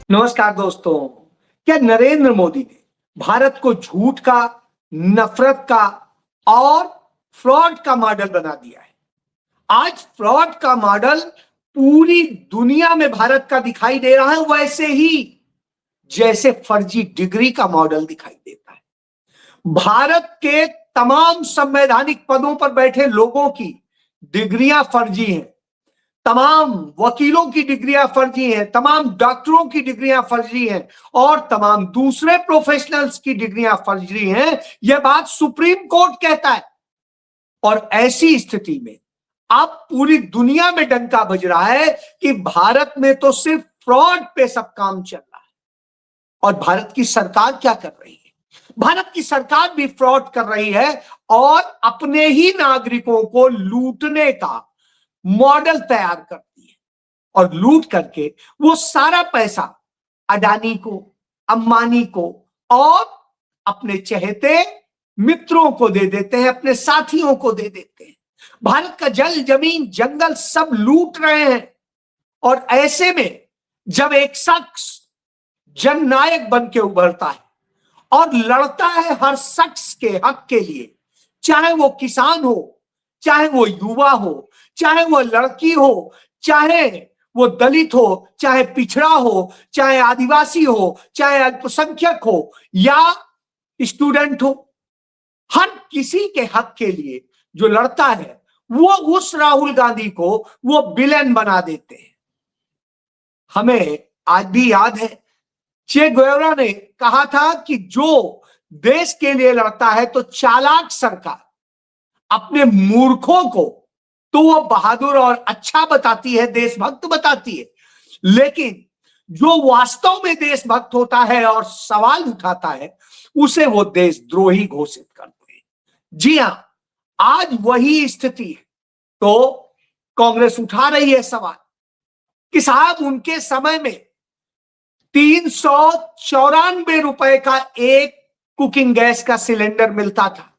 नमस्कार दोस्तों। क्या नरेंद्र मोदी ने भारत को झूठ का, नफरत का और फ्रॉड का मॉडल बना दिया है। आज फ्रॉड का मॉडल पूरी दुनिया में भारत का दिखाई दे रहा है, वैसे ही जैसे फर्जी डिग्री का मॉडल दिखाई देता है। भारत के तमाम संवैधानिक पदों पर बैठे लोगों की डिग्रियां फर्जी हैं, तमाम वकीलों की डिग्रियां फर्जी हैं, तमाम डॉक्टरों की डिग्रियां फर्जी हैं और तमाम दूसरे प्रोफेशनल्स की डिग्रियां फर्जी हैं। यह बात सुप्रीम कोर्ट कहता है। और ऐसी स्थिति में अब पूरी दुनिया में डंका बज रहा है कि भारत में तो सिर्फ फ्रॉड पे सब काम चल रहा है। और भारत की सरकार क्या कर रही है? भारत की सरकार भी फ्रॉड कर रही है और अपने ही नागरिकों को लूटने का मॉडल तैयार करती है और लूट करके वो सारा पैसा अडानी को, अंबानी को और अपने चहेते मित्रों को दे देते हैं, अपने साथियों को दे देते हैं। भारत का जल, जमीन, जंगल सब लूट रहे हैं। और ऐसे में जब एक शख्स जननायक बन के उभरता है और लड़ता है हर शख्स के हक के लिए, चाहे वो किसान हो, चाहे वो युवा हो, चाहे वो लड़की हो, चाहे वो दलित हो, चाहे पिछड़ा हो, चाहे आदिवासी हो, चाहे अल्पसंख्यक हो या स्टूडेंट हो, हर किसी के हक के लिए जो लड़ता है वो उस राहुल गांधी को वो विलेन बना देते हैं। हमें आज भी याद है चे गुएवारा ने कहा था कि जो देश के लिए लड़ता है तो चालाक सरकार अपने मूर्खों को तो वो बहादुर और अच्छा बताती है, देशभक्त बताती है, लेकिन जो वास्तव में देशभक्त होता है और सवाल उठाता है उसे वो देशद्रोही घोषित करते हैं। जी हां, आज वही स्थिति है। तो कांग्रेस उठा रही है सवाल कि साहब उनके समय में 394 रुपए का एक कुकिंग गैस का सिलेंडर मिलता था।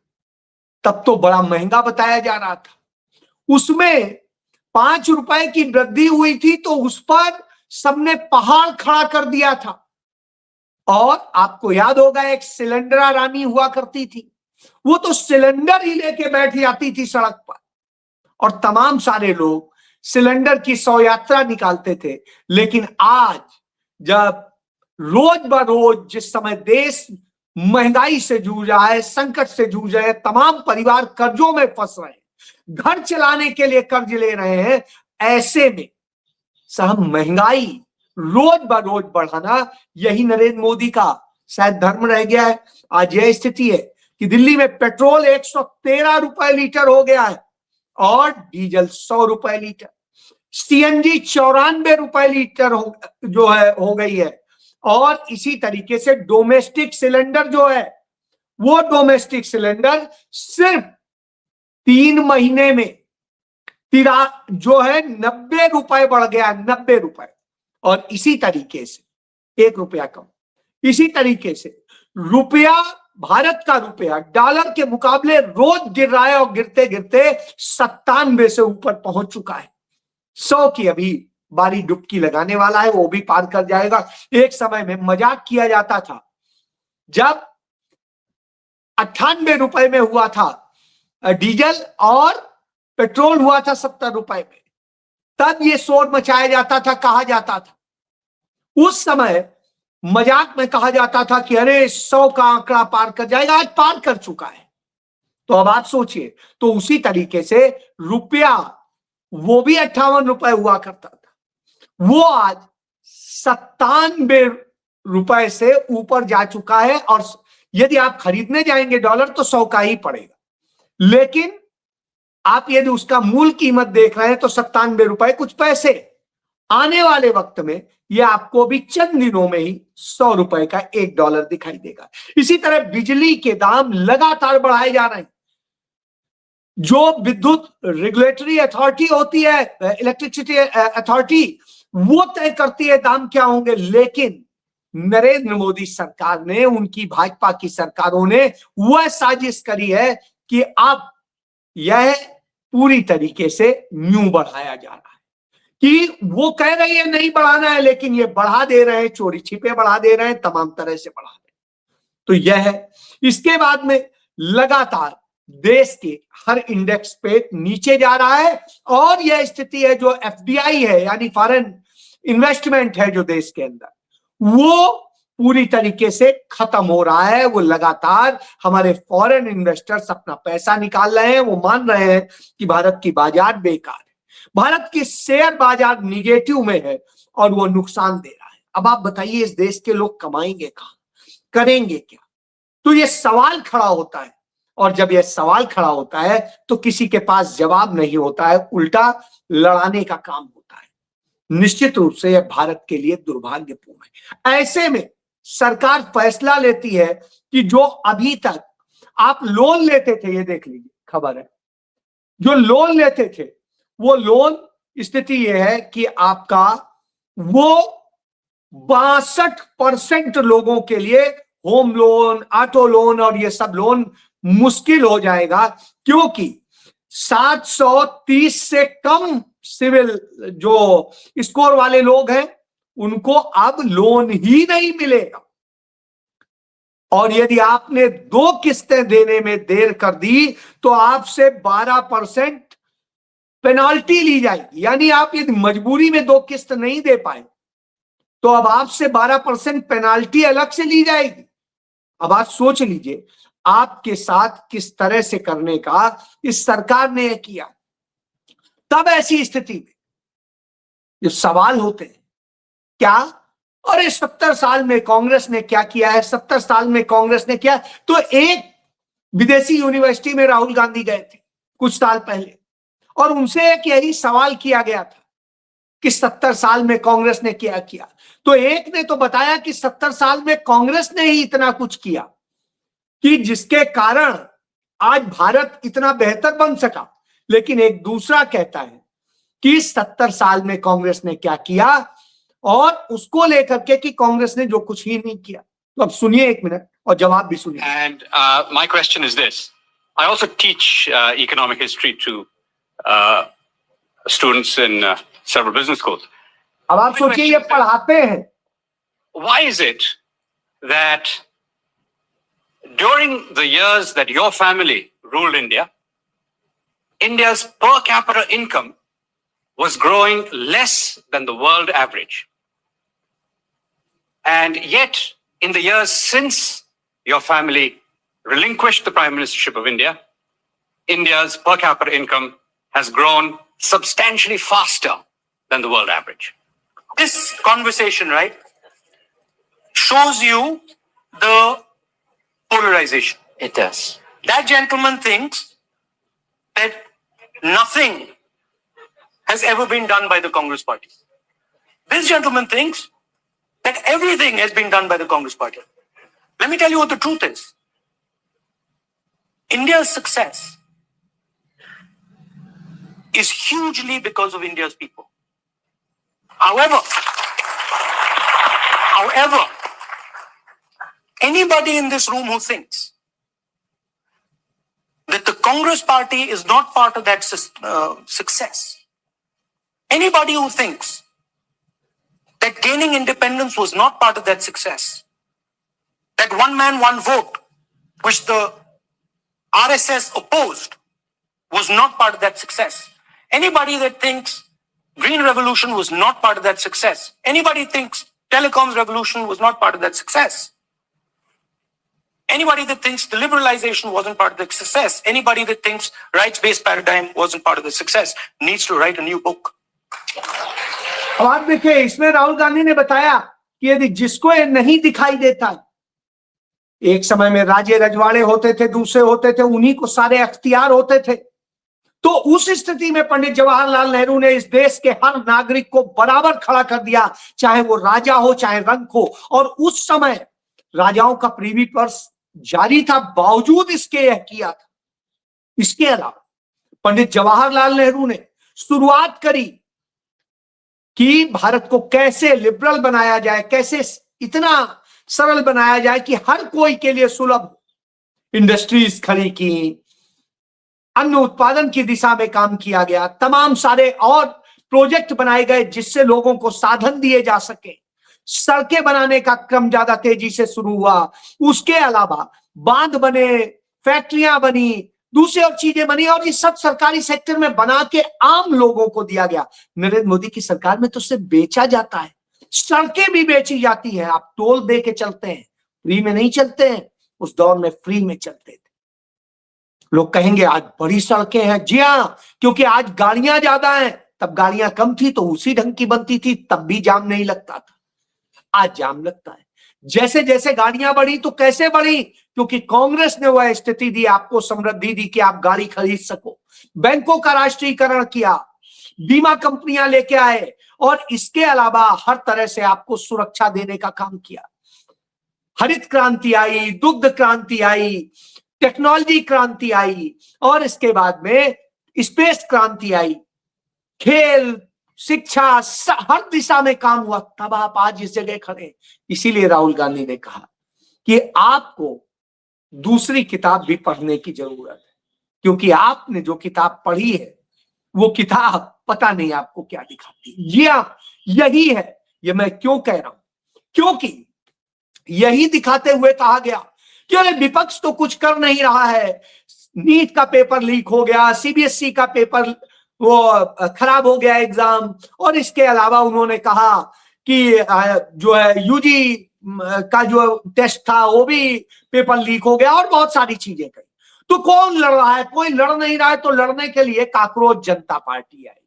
तब तो बड़ा महंगा बताया जा रहा था। उसमें 5 रुपए की वृद्धि हुई थी तो उस पर सबने पहाड़ खड़ा कर दिया था। और आपको याद होगा एक सिलेंडर रानी हुआ करती थी, वो तो सिलेंडर ही लेके बैठ जाती थी सड़क पर और तमाम सारे लोग सिलेंडर की शव यात्रा निकालते थे। लेकिन आज जब रोज बरोज जिस समय देश महंगाई से जूझ रहा है, संकट से जूझ रहे हैं, तमाम परिवार कर्जों में फंस रहे हैं, घर चलाने के लिए कर्ज ले रहे हैं, ऐसे में साहब महंगाई रोज बरोज बढ़ाना यही नरेंद्र मोदी का शायद धर्म रह गया है। आज यह स्थिति है कि दिल्ली में पेट्रोल 113 रुपए लीटर हो गया है और डीजल 100 रुपए लीटर, सीएनजी 94 रुपए लीटर हो गई है। और इसी तरीके से डोमेस्टिक सिलेंडर जो है वो डोमेस्टिक सिलेंडर सिर्फ 3 महीने में जो है 90 रुपए बढ़ गया, 90 रुपए। और इसी तरीके से 1 रुपया कम, इसी तरीके से रुपया, भारत का रुपया डॉलर के मुकाबले रोज गिर रहा है और गिरते गिरते 97 से ऊपर पहुंच चुका है। 100 की अभी बारी डुबकी लगाने वाला है, वो भी पार कर जाएगा। एक समय में मजाक किया जाता था जब 98 रुपए में हुआ था डीजल और पेट्रोल हुआ था 70 रुपए में, तब ये शोर मचाया जाता था, कहा जाता था, उस समय मजाक में कहा जाता था कि अरे 100 का आंकड़ा पार कर जाएगा। आज पार कर चुका है। तो अब आप सोचिए, तो उसी तरीके से रुपया वो भी 58 रुपए हुआ करता था, वो आज 97 रुपए से ऊपर जा चुका है। और यदि आप खरीदने जाएंगे डॉलर तो 100 का ही पड़ेगा, लेकिन आप यदि उसका मूल कीमत देख रहे हैं तो 97 रुपए कुछ पैसे। आने वाले वक्त में यह आपको भी चंद दिनों में ही 100 रुपए का $1 दिखाई देगा। इसी तरह बिजली के दाम लगातार बढ़ाए जा रहे हैं। जो विद्युत रेगुलेटरी अथॉरिटी होती है, इलेक्ट्रिसिटी अथॉरिटी, वो तय करती है दाम क्या होंगे, लेकिन नरेंद्र मोदी सरकार ने, उनकी भाजपा की सरकारों ने वह साजिश करी है कि अब यह पूरी तरीके से न्यू बढ़ाया जा रहा है कि वो कह रही है नहीं बढ़ाना है, लेकिन ये बढ़ा दे रहे हैं, चोरी छिपे बढ़ा दे रहे हैं, तमाम तरह से बढ़ा दे। तो यह है। इसके बाद में लगातार देश के हर इंडेक्स पे नीचे जा रहा है, और यह स्थिति है जो एफडीआई है, यानी फॉरेन इन्वेस्टमेंट है जो देश के अंदर, वो पूरी तरीके से खत्म हो रहा है। वो लगातार हमारे फॉरेन इन्वेस्टर्स अपना पैसा निकाल रहे हैं। वो मान रहे हैं कि भारत की बाजार बेकार है, भारत की शेयर बाजार निगेटिव में है और वो नुकसान दे रहा है। अब आप बताइए, इस देश के लोग कमाएंगे कहां, करेंगे क्या? तो ये सवाल खड़ा होता है, और जब यह सवाल खड़ा होता है तो किसी के पास जवाब नहीं होता है, उल्टा लड़ाने का काम होता है। निश्चित रूप से यह भारत के लिए दुर्भाग्यपूर्ण है। ऐसे में सरकार फैसला लेती है कि जो अभी तक आप लोन लेते थे, ये देख लीजिए खबर है, जो लोन लेते थे वो लोन, स्थिति यह है कि आपका वो 62% लोगों के लिए होम लोन, ऑटो लोन और ये सब लोन मुश्किल हो जाएगा, क्योंकि 730 से कम सिविल जो स्कोर वाले लोग हैं उनको अब लोन ही नहीं मिलेगा। और यदि आपने 2 किस्तें देने में देर कर दी तो आपसे 12% पेनाल्टी ली जाएगी। यानी आप यदि मजबूरी में 2 किस्त नहीं दे पाए तो अब आपसे 12% पेनाल्टी अलग से ली जाएगी। अब आप सोच लीजिए आपके साथ किस तरह से करने का इस सरकार ने किया। तब ऐसी स्थिति में जो सवाल होते हैं, क्या अरे 70 साल में कांग्रेस ने क्या किया है, 70 साल में कांग्रेस ने क्या? तो एक विदेशी यूनिवर्सिटी में राहुल गांधी गए थे कुछ साल पहले, और उनसे एक यही सवाल किया गया था कि 70 साल में कांग्रेस ने क्या किया। तो एक ने तो बताया कि 70 साल में कांग्रेस ने ही इतना कुछ किया कि जिसके कारण आज भारत इतना बेहतर बन सका। लेकिन एक दूसरा कहता है कि 70 साल में कांग्रेस ने क्या किया, और उसको लेकर के कि कांग्रेस ने जो कुछ ही नहीं किया। तो अब सुनिए 1 मिनट और जवाब भी सुनिए। And my question is this: I also teach economic history to students in several business schools. अब आप सोचिए ये पढ़ाते हैं। Why is it that during the years that your family ruled India, India's per capita income was growing less than the world average? And yet, in the years since your family relinquished the Prime Ministership of India, India's per capita income has grown substantially faster than the world average. This conversation, right, shows you the polarization. It does. That gentleman thinks that nothing has ever been done by the Congress party. This gentleman thinks that everything has been done by the Congress party. Let me tell you what the truth is. India's success is hugely because of India's people. However, anybody in this room who thinks that the Congress party is not part of that success, anybody who thinks that gaining independence was not part of that success, that one man, one vote, which the RSS opposed, was not part of that success, anybody that thinks Green Revolution was not part of that success, anybody thinks telecoms revolution was not part of that success, anybody that thinks the liberalization wasn't part of the success, anybody that thinks rights-based paradigm wasn't part of the success, needs to write a new book. अब आप देखिए, इसमें राहुल गांधी ने बताया कि यदि जिसको ये नहीं दिखाई देता, एक समय में राजे रजवाड़े होते थे, दूसरे होते थे, उन्हीं को सारे अख्तियार होते थे, तो उस स्थिति में पंडित जवाहरलाल नेहरू ने इस देश के हर नागरिक को बराबर खड़ा कर दिया, चाहे वो राजा हो चाहे रंक हो। और उस समय राजाओं का प्रीवी पर्स जारी था, बावजूद इसके यह किया था। इसके अलावा पंडित जवाहरलाल नेहरू ने शुरुआत करी कि भारत को कैसे लिबरल बनाया जाए, कैसे इतना सरल बनाया जाए कि हर कोई के लिए सुलभ। इंडस्ट्रीज खड़ी की, अन्न उत्पादन की दिशा में काम किया गया, तमाम सारे और प्रोजेक्ट बनाए गए जिससे लोगों को साधन दिए जा सके, सड़कें बनाने का क्रम ज्यादा तेजी से शुरू हुआ, उसके अलावा बांध बने, फैक्ट्रियां बनी, दूसरी और चीजें बनी, और ये सब सरकारी सेक्टर में बना के आम लोगों को दिया गया। नरेंद्र मोदी की सरकार में तो सिर्फ बेचा जाता है, सड़कें भी बेची जाती हैं। आप टोल दे के चलते हैं, फ्री में नहीं चलते हैं। उस दौर में फ्री में चलते थे। लोग कहेंगे आज बड़ी सड़कें हैं, जी हाँ, क्योंकि आज गाड़ियां ज्यादा हैं, तब गाड़ियां कम थी तो उसी ढंग की बनती थी, तब भी जाम नहीं लगता था। आज जाम लगता है। जैसे जैसे गाड़ियां बढ़ी तो कैसे बढ़ी? क्योंकि कांग्रेस ने वह स्थिति दी, आपको समृद्धि दी कि आप गाड़ी खरीद सको, बैंकों का राष्ट्रीयकरण किया, बीमा कंपनियां लेके आए, और इसके अलावा हर तरह से आपको सुरक्षा देने का काम किया। हरित क्रांति आई, दुग्ध क्रांति आई, टेक्नोलॉजी क्रांति आई, और इसके बाद में स्पेस क्रांति आई, खेल, शिक्षा, हर दिशा में काम हुआ। तब आप आज इस जगह खड़े। इसीलिए राहुल गांधी ने कहा कि आपको दूसरी किताब भी पढ़ने की जरूरत है, क्योंकि आपने जो किताब पढ़ी है वो किताब पता नहीं आपको क्या दिखाती। जी हाँ, यही है। ये मैं क्यों कह रहा हूं? क्योंकि यही दिखाते हुए कहा गया कि अरे विपक्ष तो कुछ कर नहीं रहा है, नीट का पेपर लीक हो गया, सीबीएसई का पेपर वो खराब हो गया एग्जाम, और इसके अलावा उन्होंने कहा कि जो है यूजी का जो टेस्ट था वो भी पेपर लीक हो गया, और बहुत सारी चीजें कही। तो कौन लड़ रहा है? कोई लड़ नहीं रहा है, तो लड़ने के लिए कॉकरोच जनता पार्टी आई।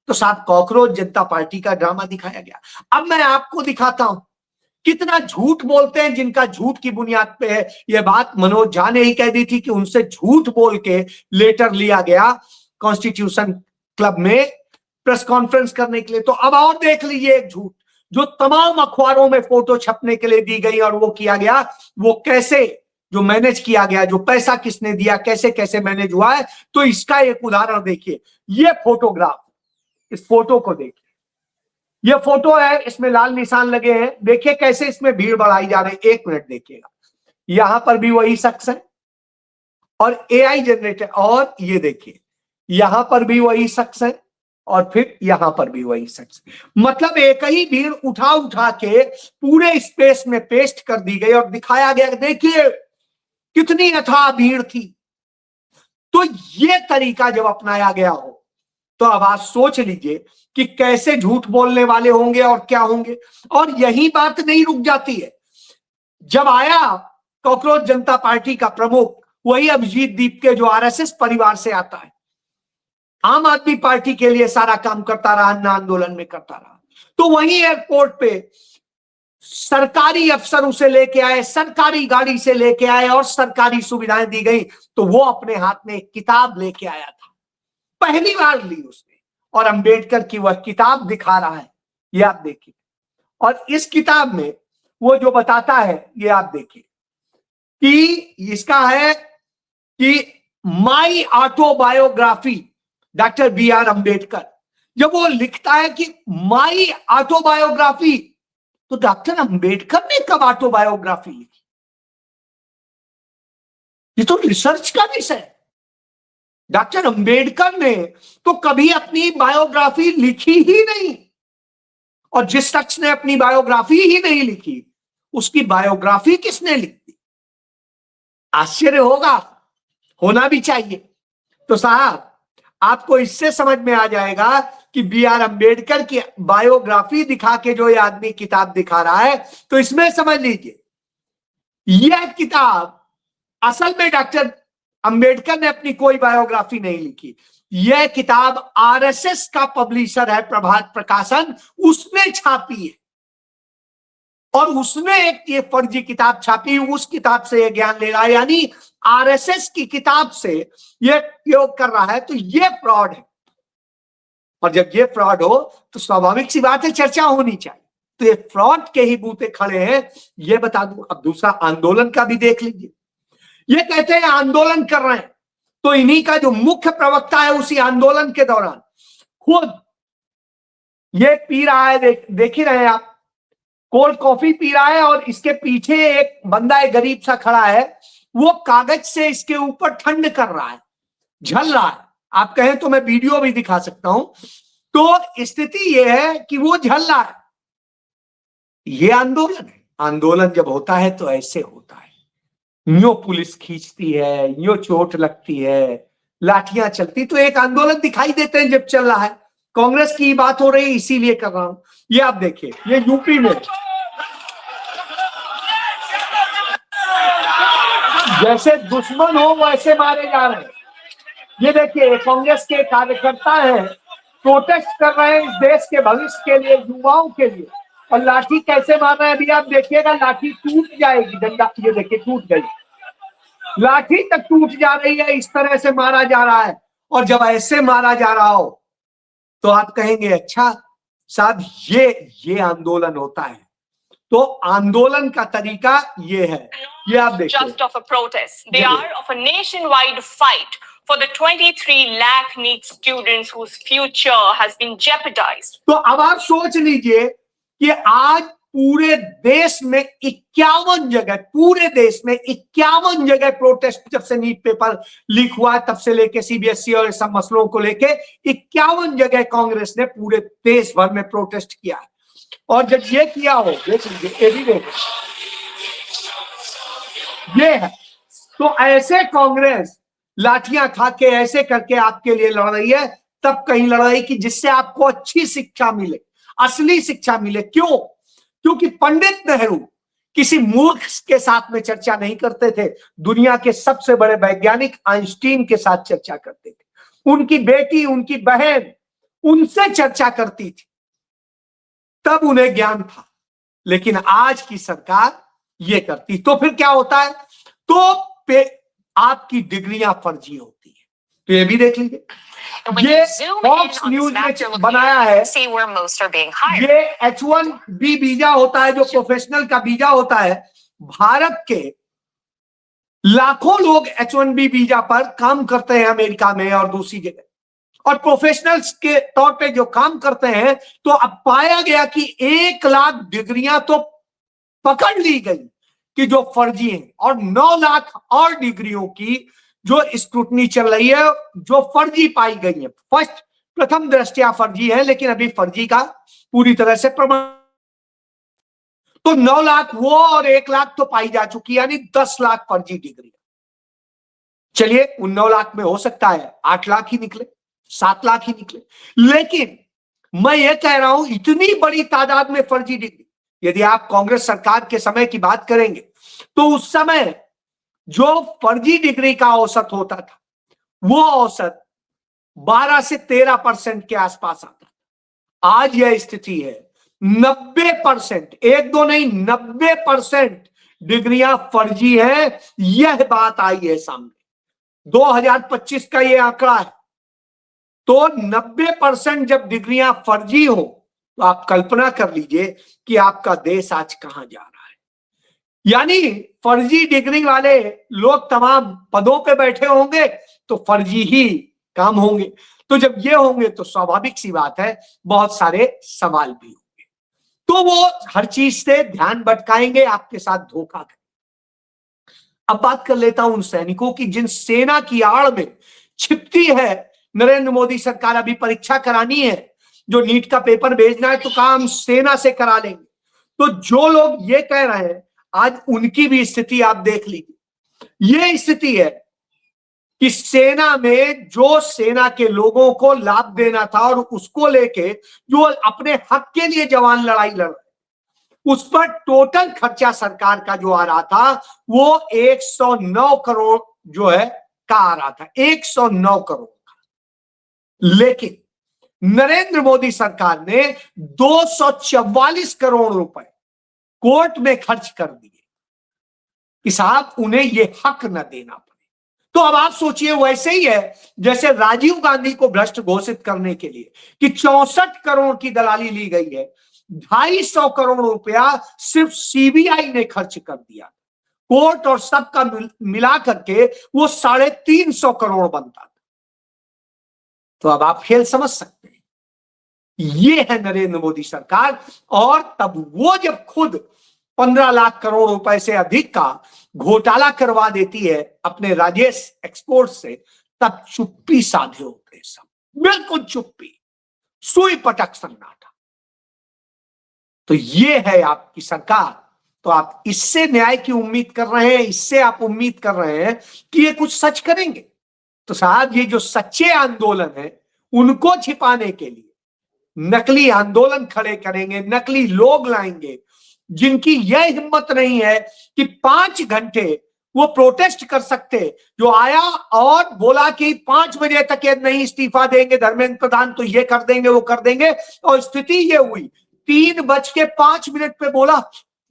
तो साहब, कॉकरोच जनता पार्टी का ड्रामा दिखाया गया। अब मैं आपको दिखाता हूं कितना झूठ बोलते हैं, जिनका झूठ की बुनियाद पे है। यह बात मनोज झा ने ही कह दी थी कि उनसे झूठ बोल के लेटर लिया गया कॉन्स्टिट्यूशन क्लब में प्रेस कॉन्फ्रेंस करने के लिए। तो अब और देख लीजिए एक झूठ जो तमाम अखबारों में फोटो छपने के लिए दी गई और वो किया गया, वो कैसे जो मैनेज किया गया, जो पैसा किसने दिया, कैसे कैसे मैनेज हुआ है। तो इसका एक उदाहरण देखिए, ये फोटोग्राफ, इस फोटो को देखिए, ये फोटो है, इसमें लाल निशान लगे हैं। देखिए कैसे इसमें भीड़ बढ़ाई जा रही है। 1 मिनट देखिएगा, यहां पर भी वही शख्स है और एआई जनरेटर, और ये देखिए यहां पर भी वही शख्स है और फिर यहां पर भी वही शख्स। मतलब एक ही भीड़ उठा उठा के पूरे स्पेस में पेस्ट कर दी गई और दिखाया गया, देखिए कितनी अथाह भीड़ थी। तो ये तरीका जब अपनाया गया हो तो अब आप सोच लीजिए कि कैसे झूठ बोलने वाले होंगे और क्या होंगे। और यही बात नहीं रुक जाती है। जब आया कॉकरोच जनता पार्टी का प्रमुख, वही अभिजीत दीप के जो आरएसएस परिवार से आता है, आम आदमी पार्टी के लिए सारा काम करता रहा, अन्ना आंदोलन में करता रहा, तो वही एयरपोर्ट पे सरकारी अफसर उसे लेके आए, सरकारी गाड़ी से लेके आए और सरकारी सुविधाएं दी गई। तो वो अपने हाथ में एक किताब लेके आया था, पहली बार ली उसने, और अंबेडकर की वह किताब दिखा रहा है, ये आप देखिए। और इस किताब में वो जो बताता है, ये आप देखिए कि इसका है कि my autobiography doctor B R Ambedkar. जब वो लिखता है कि माई ऑटोबायोग्राफी, तो डॉक्टर अंबेडकर ने कब ऑटोबायोग्राफी लिखी? ये तो रिसर्च का विषय है। डॉक्टर अंबेडकर ने तो कभी अपनी बायोग्राफी लिखी ही नहीं, और जिस शख्स ने अपनी बायोग्राफी ही नहीं लिखी, उसकी बायोग्राफी किसने लिख दी? आश्चर्य होगा, होना भी चाहिए। तो साहब, आपको इससे समझ में आ जाएगा कि बी आर अंबेडकर की बायोग्राफी दिखा के जो ये आदमी किताब दिखा रहा है, तो इसमें समझ लीजिए यह किताब असल में डॉक्टर अंबेडकर ने अपनी कोई बायोग्राफी नहीं लिखी। यह किताब आरएसएस का पब्लिशर है प्रभात प्रकाशन, उसने छापी है, और उसने एक ये फर्जी किताब छापी, उस किताब से ये ज्ञान ले रहा है, यानी आरएसएस की किताब से ये प्रयोग कर रहा है। तो ये फ्रॉड है, और जब ये फ्रॉड हो तो स्वाभाविक सी बात है चर्चा होनी चाहिए। तो ये फ्रॉड के ही बूते खड़े हैं, ये बता दूं। अब दूसरा आंदोलन का भी देख लीजिए। ये कहते हैं आंदोलन कर रहे हैं, तो इन्हीं का जो मुख्य प्रवक्ता है उसी आंदोलन के दौरान खुद ये पी रहा है, देख ही रहे हैं आप, कोल्ड कॉफी पी रहा है, और इसके पीछे एक बंदा, एक गरीब सा खड़ा है, वो कागज से इसके ऊपर ठंड कर रहा है, झल रहा है। आप कहें तो मैं वीडियो भी दिखा सकता हूं। तो स्थिति यह है कि वो झल रहा है। ये आंदोलन है। आंदोलन जब होता है तो ऐसे होता है, यूं पुलिस खींचती है, यूं चोट लगती है, लाठियां चलती, तो एक आंदोलन दिखाई देते हैं जब चल रहा है। कांग्रेस की बात हो रही है इसीलिए कर रहा हूं। ये आप देखिए, ये यूपी में जैसे दुश्मन हो वैसे मारे जा रहे हैं। ये देखिए, कांग्रेस के कार्यकर्ता हैं, प्रोटेस्ट कर रहे हैं इस देश के भविष्य के लिए, युवाओं के लिए, और लाठी कैसे मार रहे हैं अभी आप देखिएगा। लाठी टूट जाएगी, डंडा ये देखिए टूट गई, लाठी तक टूट जा रही है, इस तरह से मारा जा रहा है। और जब ऐसे मारा जा रहा हो तो आप कहेंगे अच्छा साहब ये आंदोलन होता है। तो आंदोलन का तरीका ये है, ये आप देखिए। Just of a protest. They are of a nationwide fight for the 23 lakh NEET students whose future has been jeopardized. तो अब आप सोच लीजिए कि आज पूरे देश में 51 जगह, पूरे देश में 51 जगह प्रोटेस्ट, जब से नीट पेपर लीक हुआ तब से लेके सीबीएसई और सब मसलों को लेके 51 जगह कांग्रेस ने पूरे देश भर में प्रोटेस्ट किया है। और जब ये किया हो, देख लीजिए, ये भी देखिए, ये है। तो ऐसे कांग्रेस लाठियां खा के ऐसे करके आपके लिए लड़ रही है, तब कहीं लड़ रही कि जिससे आपको अच्छी शिक्षा मिले, असली शिक्षा मिले। क्यों? क्योंकि पंडित नेहरू किसी मूर्ख के साथ में चर्चा नहीं करते थे, दुनिया के सबसे बड़े वैज्ञानिक आइंस्टीन के साथ चर्चा करते थे। उनकी बेटी, उनकी बहन उनसे चर्चा करती थी, तब उन्हें ज्ञान था। लेकिन आज की सरकार ये करती, तो फिर क्या होता है? तो आपकी डिग्रियां फर्जी होती है। तो ये भी देख लीजिए, ये फॉक्स न्यूज ने बनाया है। ये H1B वीजा होता है, जो प्रोफेशनल का वीजा होता है। भारत के लाखों लोग H1B वीजा पर काम करते हैं अमेरिका में और दूसरी जगह, और प्रोफेशनल्स के तौर पे जो काम करते हैं। तो अब पाया गया कि 1 लाख डिग्रियां तो पकड़ ली गई कि जो फर्जी हैं, और 9 लाख और डिग्रियों की जो स्क्रूटनी चल रही है, जो फर्जी पाई गई है। प्रथम दृष्टया फर्जी है, लेकिन अभी फर्जी का पूरी तरह से प्रमाण। तो 9 लाख वो और 1 लाख तो पाई जा चुकी है, यानी 10 लाख फर्जी डिग्री। चलिए, उन 9 लाख में हो सकता है 8 लाख ही निकले, 7 लाख ही निकले, लेकिन मैं ये कह रहा हूं इतनी बड़ी तादाद में फर्जी डिग्री। यदि आप कांग्रेस सरकार के समय की बात करेंगे तो उस समय जो फर्जी डिग्री का औसत होता था, वो औसत 12 से 13% के आसपास आता था। आज यह स्थिति है 90%, 1-2 नहीं 90% डिग्रियां फर्जी हैं। यह बात आई है सामने, 2025 का यह आंकड़ा है। तो 90% जब डिग्रियां फर्जी हो, तो आप कल्पना कर लीजिए कि आपका देश आज कहां जा रहा है। यानी फर्जी डिग्री वाले लोग तमाम पदों पे बैठे होंगे तो फर्जी ही काम होंगे। तो जब ये होंगे तो स्वाभाविक सी बात है बहुत सारे सवाल भी होंगे। तो वो हर चीज से ध्यान भटकाएंगे, आपके साथ धोखा करेंगे। अब बात कर लेता हूं उन सैनिकों की जिन सेना की आड़ में छिपती है नरेंद्र मोदी सरकार। अभी परीक्षा करानी है, जो नीट का पेपर भेजना है तो काम सेना से करा लेंगे। तो जो लोग ये कह रहे हैं, आज उनकी भी स्थिति आप देख लीजिए। ये स्थिति है कि सेना में जो सेना के लोगों को लाभ देना था और उसको लेके जो अपने हक के लिए जवान लड़ाई लड़ रहे, उस पर टोटल खर्चा सरकार का जो आ रहा था वो 109 करोड़ जो है का आ रहा था, 109 करोड़ का। लेकिन नरेंद्र मोदी सरकार ने 244 करोड़ रुपए कोर्ट में खर्च कर दिए कि साहब उन्हें यह हक न देना पड़े। तो अब आप सोचिए, वैसे ही है जैसे राजीव गांधी को भ्रष्ट घोषित करने के लिए कि 64 करोड़ की दलाली ली गई है, 250 करोड़ रुपया सिर्फ सीबीआई ने खर्च कर दिया। कोर्ट और सबका मिला करके वो 350 करोड़ बनता था। तो अब आप खेल समझ सकते हैं, ये है नरेंद्र मोदी सरकार। और तब वो जब खुद 15 लाख करोड़ रुपए से अधिक का घोटाला करवा देती है अपने राजेश एक्सपोर्ट से, तब चुप्पी साधे होते हैं सब, बिल्कुल चुप्पी। सुई पटक सन्नाटा। तो ये है आपकी सरकार। तो आप इससे न्याय की उम्मीद कर रहे हैं, इससे आप उम्मीद कर रहे हैं कि ये कुछ सच करेंगे। तो साहब ये जो सच्चे आंदोलन है उनको छिपाने के लिए नकली आंदोलन खड़े करेंगे, नकली लोग लाएंगे जिनकी यह हिम्मत नहीं है कि 5 घंटे वो प्रोटेस्ट कर सकते, जो आया और बोला कि 5 बजे तक ये नहीं इस्तीफा देंगे धर्मेंद्र प्रधान तो ये कर देंगे वो कर देंगे, और स्थिति ये हुई 3:05 पे बोला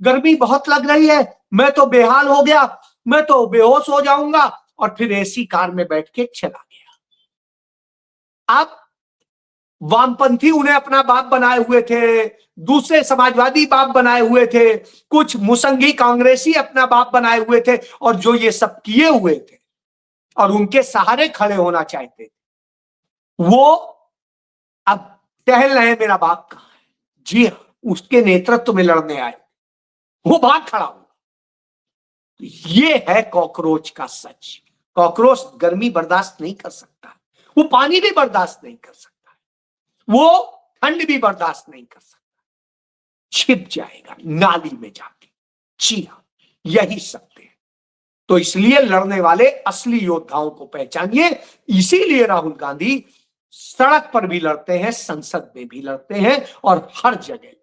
गर्मी बहुत लग रही है, मैं तो बेहाल हो गया, मैं तो बेहोश हो जाऊंगा, और फिर एसी कार में बैठ के चला गया। अब वामपंथी उन्हें अपना बाप बनाए हुए थे, दूसरे समाजवादी बाप बनाए हुए थे, कुछ मुसंगी कांग्रेसी अपना बाप बनाए हुए थे, और जो ये सब किए हुए थे और उनके सहारे खड़े होना चाहते थे, वो अब टहल रहे मेरा बाप कहां है। जी हाँ, उसके नेतृत्व में लड़ने आए, वो बाहर खड़ा हुआ। ये है कॉकरोच का सच। कॉकरोच गर्मी बर्दाश्त नहीं कर सकता, वो पानी भी बर्दाश्त नहीं कर सकता, वो ठंड भी बर्दाश्त नहीं कर सकता, छिप जाएगा नाली में जाके। जी हाँ, यही सत्य है। तो इसलिए लड़ने वाले असली योद्धाओं को पहचानिए। इसीलिए राहुल गांधी सड़क पर भी लड़ते हैं, संसद में भी लड़ते हैं, और हर जगह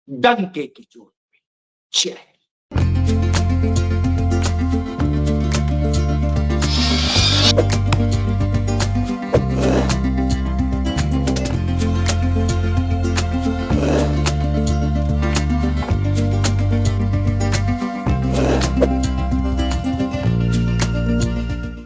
डंके की जोर पे। जय।